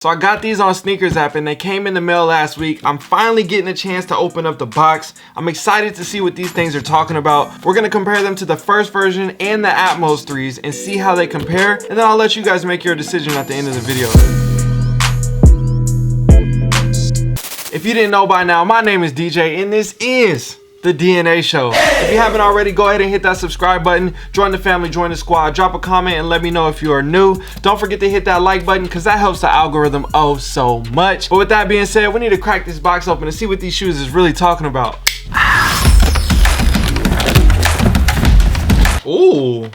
So I got these on Sneakers app and they came in the mail last week. I'm finally getting a chance to open up the box. I'm excited to see what these things are talking about. We're gonna compare them to the first version and the Atmos 3s and see how they compare, and then I'll let you guys make your decision at the end of the video. If you didn't know by now, my name is DJ and this is The DNA Show. If you haven't already, go ahead and hit that subscribe button, join the family, join the squad, drop a comment and let me know if you are new. Don't forget to hit that like button because that helps the algorithm oh so much. But with that being said, we need to crack this box open and see what these shoes is really talking about. Ooh.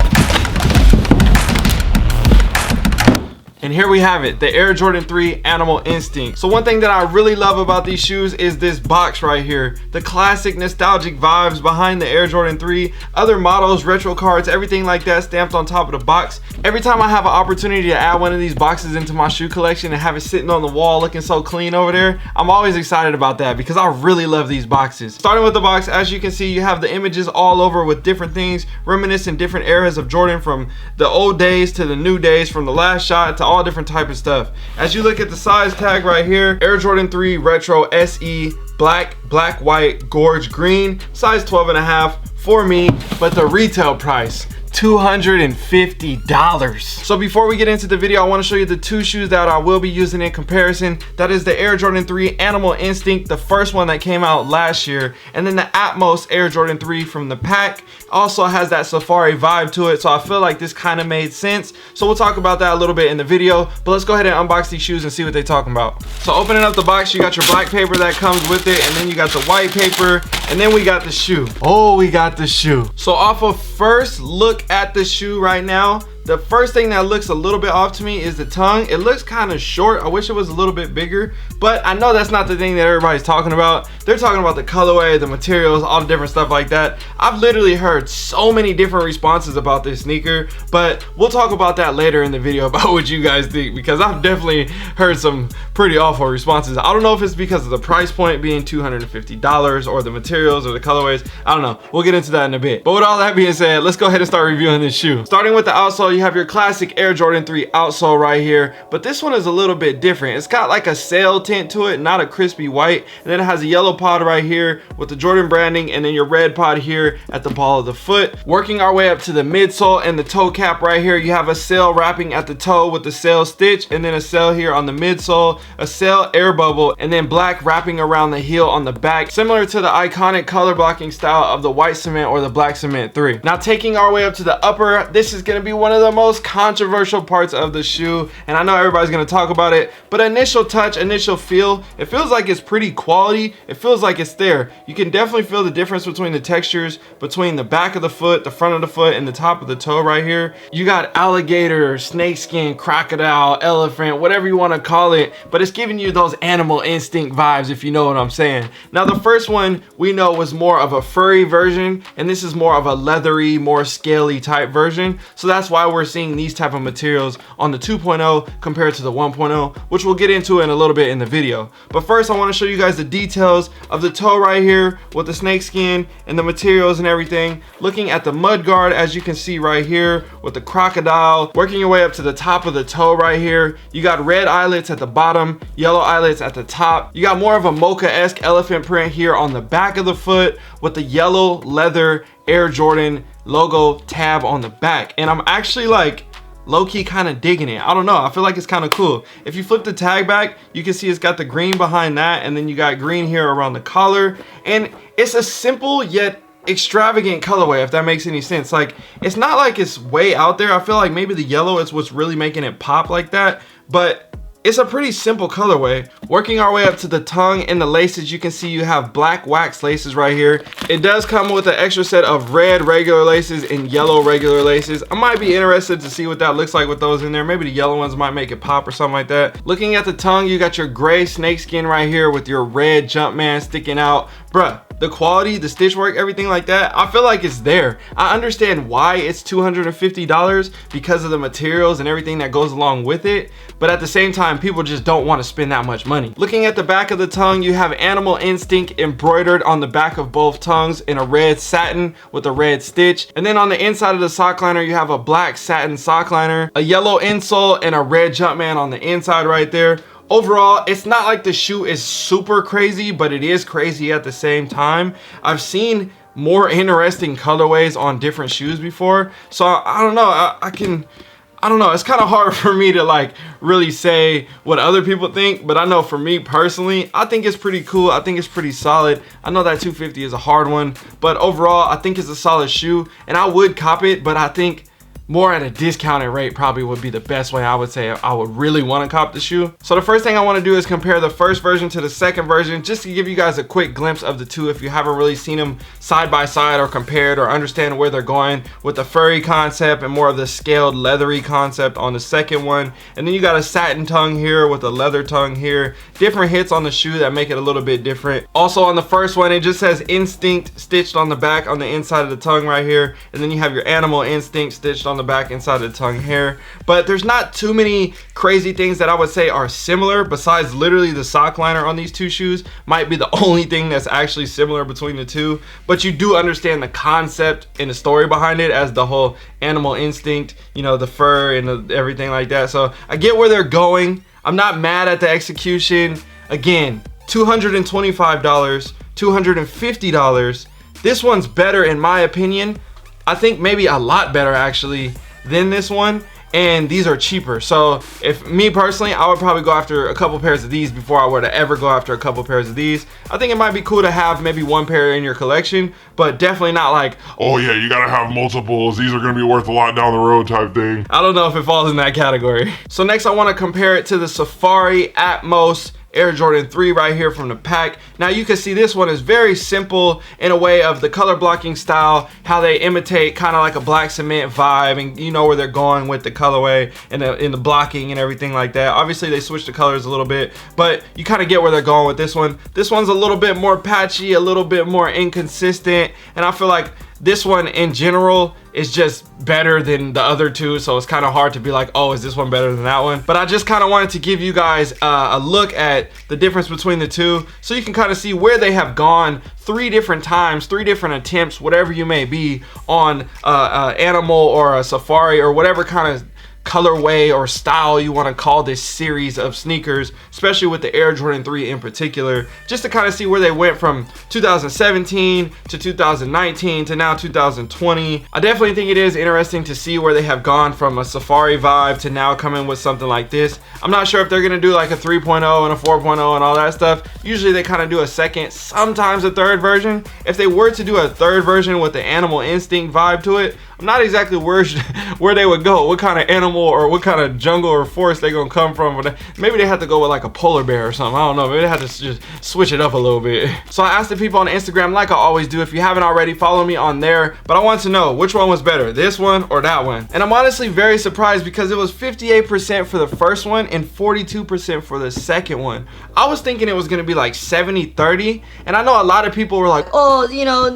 And here we have it, the Air Jordan 3 Animal Instinct. So one thing that I really love about these shoes is this box right here. The classic nostalgic vibes behind the Air Jordan 3, other models, retro cards, everything like that stamped on top of the box. Every time I have an opportunity to add one of these boxes into my shoe collection and have it sitting on the wall looking so clean over there, I'm always excited about that because I really love these boxes. Starting with the box, as you can see, you have the images all over with different things, reminiscent different eras of Jordan, from the old days to the new days, from the last shot to all different type of stuff. As you look at the size tag right here, Air Jordan 3 Retro SE, black, white, gorge green, size 12.5 for me, but the retail price, $250. So before we get into the video, I want to show you the two shoes that I will be using in comparison. That is the Air Jordan 3 Animal Instinct, the first one that came out last year, and then the Atmos Air Jordan 3 from the pack. Also has that safari vibe to it, so I feel like this kind of made sense. So we'll talk about that a little bit in the video, but let's go ahead and unbox these shoes and see what they're talking about. So opening up the box, you got your black paper that comes with it, and then you got the white paper, and then we got the shoe. Oh, we got the shoe. So off of first look at the shoe right now, the first thing that looks a little bit off to me is the tongue. It looks kind of short. I wish it was a little bit bigger, but I know that's not the thing that everybody's talking about. They're talking about the colorway, the materials, all the different stuff like that. I've literally heard so many different responses about this sneaker, but we'll talk about that later in the video about what you guys think, because I've definitely heard some pretty awful responses. I don't know if it's because of the price point being $250 or the materials or the colorways. I don't know. We'll get into that in a bit. But with all that being said, let's go ahead and start reviewing this shoe. Starting with the outsole, you have your classic Air Jordan 3 outsole right here, but this one is a little bit different. It's got like a sail tint to it, not a crispy white, and then it has a yellow pod right here with the Jordan branding, and then your red pod here at the ball of the foot. Working our way up to the midsole and the toe cap right here, you have a sail wrapping at the toe with the sail stitch, and then a sail here on the midsole, a sail air bubble, and then black wrapping around the heel on the back, similar to the iconic color blocking style of the white cement or the black cement 3. Now taking our way up to the upper, this is going to be one of the most controversial parts of the shoe, and I know everybody's going to talk about it, but initial touch, initial feel, it feels like it's pretty quality. It feels like it's there. You can definitely feel the difference between the textures between the back of the foot, the front of the foot, and the top of the toe right here. You got alligator, snakeskin, crocodile, elephant, whatever you want to call it, but it's giving you those Animal Instinct vibes, if you know what I'm saying. Now the first one we know was more of a furry version, and this is more of a leathery, more scaly type version, so that's why we're seeing these type of materials on the 2.0 compared to the 1.0, which we'll get into in a little bit in the video. But first I want to show you guys the details of the toe right here with the snakeskin and the materials and everything. Looking at the mud guard, as you can see right here with the crocodile, working your way up to the top of the toe right here, you got red eyelets at the bottom, yellow eyelets at the top. You got more of a mocha-esque elephant print here on the back of the foot with the yellow leather Air Jordan logo tab on the back, and I'm actually like low-key kind of digging it. I don't know, I feel like it's kind of cool. If you flip the tag back, you can see it's got the green behind that, and then you got green here around the collar, and it's a simple yet extravagant colorway, if that makes any sense. Like, it's not like it's way out there. I feel like maybe the yellow is what's really making it pop like that, but it's a pretty simple colorway. Working our way up to the tongue and the laces, you can see you have black wax laces right here. It does come with an extra set of red regular laces and yellow regular laces. I might be interested to see what that looks like with those in there. Maybe the yellow ones might make it pop or something like that. Looking at the tongue, you got your gray snakeskin right here with your red Jumpman sticking out. Bruh, the quality, the stitch work, everything like that, I feel like it's there. I understand why it's $250 because of the materials and everything that goes along with it, but at the same time, people just don't want to spend that much money. Looking at the back of the tongue, you have Animal Instinct embroidered on the back of both tongues in a red satin with a red stitch, and then on the inside of the sock liner, you have a black satin sock liner, a yellow insole, and a red Jumpman on the inside right there. Overall, it's not like the shoe is super crazy, but it is crazy at the same time. I've seen more interesting colorways on different shoes before, so I don't know. I don't know, it's kind of hard for me to like really say what other people think, but I know for me personally, I think it's pretty cool. I think it's pretty solid. I know that 250 is a hard one, but overall, I think it's a solid shoe, and I would cop it, but I think more at a discounted rate probably would be the best way I would say I would really want to cop the shoe. So the first thing I want to do is compare the first version to the second version, just to give you guys a quick glimpse of the two if you haven't really seen them side by side or compared or understand where they're going with the furry concept and more of the scaled leathery concept on the second one. And then you got a satin tongue here with a leather tongue here. Different hits on the shoe that make it a little bit different. Also on the first one, it just says Instinct stitched on the back on the inside of the tongue right here. And then you have your Animal Instinct stitched on the back inside of the tongue here. But there's not too many crazy things that I would say are similar, besides literally the sock liner on these two shoes might be the only thing that's actually similar between the two. But you do understand the concept and the story behind it, as the whole Animal Instinct, you know, the fur and everything like that. So I get where they're going. I'm not mad at the execution. Again, $225, $250. This one's better in my opinion. I think maybe a lot better actually than this one, and these are cheaper. So if me personally, I would probably go after a couple pairs of these before I were to ever go after a couple pairs of these. I think it might be cool to have maybe one pair in your collection, but definitely not like, oh yeah, you gotta have multiples, these are gonna be worth a lot down the road type thing. I don't know if it falls in that category. So next I want to compare it to the Safari Atmos Air Jordan 3 right here from the pack. Now you can see this one is very simple in a way of the color blocking style, how they imitate kind of like a black cement vibe, and you know where they're going with the colorway and in the blocking and everything like that. Obviously they switched the colors a little bit, but you kind of get where they're going with this one. This one's a little bit more patchy, a little bit more inconsistent, and I feel like this one in general is just better than the other two, so it's kind of hard to be like, oh, is this one better than that one? But I just kind of wanted to give you guys a look at the difference between the two, so you can kind of see where they have gone 3 different times, 3 different attempts, whatever you may be, on Animal or a Safari or whatever kind of colorway or style you want to call this series of sneakers, especially with the Air Jordan 3 in particular, just to kind of see where they went from 2017 to 2019 to now 2020. I definitely think it is interesting to see where they have gone from a Safari vibe to now coming with something like this. I'm not sure if they're gonna do like a 3.0 and a 4.0 and all that stuff. Usually they kind of do a second, sometimes a third version. If they were to do a third version with the Animal Instinct vibe to it, I'm not exactly where they would go, what kind of animal or what kind of jungle or forest they gonna come from. Maybe they have to go with like a polar bear or something. I don't know, maybe they have to just switch it up a little bit. So I asked the people on Instagram, like I always do. If you haven't already, follow me on there. But I want to know which one was better, this one or that one. And I'm honestly very surprised because it was 58% for the first one and 42% for the second one. I was thinking it was gonna be like 70-30, and I know a lot of people were like, oh, you know,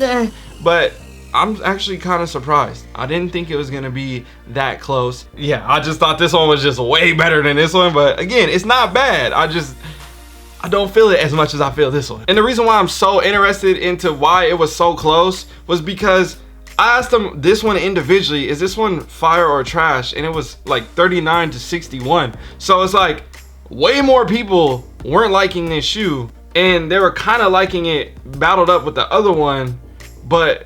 but I'm actually kind of surprised. I didn't think it was gonna be that close. Yeah, I just thought this one was just way better than this one, but again, it's not bad. I don't feel it as much as I feel this one. And the reason why I'm so interested into why it was so close was because I asked them this one individually, is this one fire or trash? And it was like 39 to 61. So it's like way more people weren't liking this shoe, and they were kind of liking it battled up with the other one, but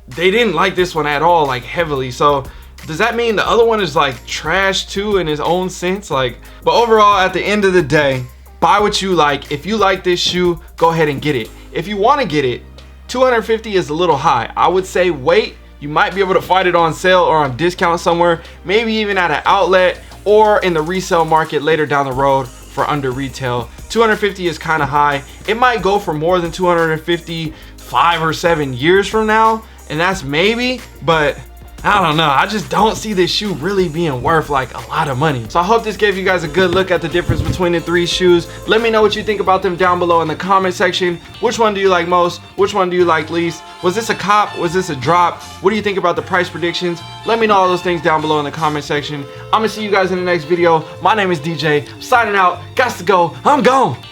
they didn't like this one at all, like heavily. So does that mean the other one is like trash too in its own sense? Like, but overall, at the end of the day, buy what you like. If you like this shoe, go ahead and get it. If you want to get it, $250 is a little high. I would say wait. You might be able to find it on sale or on discount somewhere, maybe even at an outlet or in the resale market later down the road for under retail. $250 is kind of high. It might go for more than $250 5 or 7 years from now, and that's maybe, but I don't know. I just don't see this shoe really being worth like a lot of money. So I hope this gave you guys a good look at the difference between the 3 shoes. Let me know what you think about them down below in the comment section. Which one do you like most? Which one do you like least? Was this a cop? Was this a drop? What do you think about the price predictions? Let me know all those things down below in the comment section. I'm gonna see you guys in the next video. My name is DJ. I'm signing out. Gots to go. I'm gone.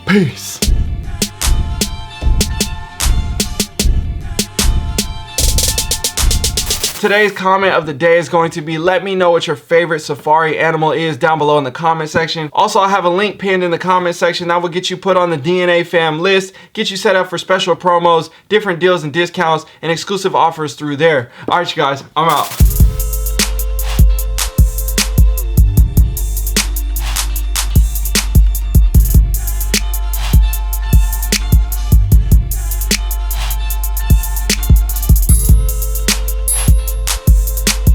Peace. today's comment of the day is going to be, let me know what your favorite safari animal is down below in the comment section. Also, I have a link pinned in the comment section that will get you put on the DNA fam list, get you set up for special promos, different deals and discounts, and exclusive offers through there. All right, you guys, I'm out.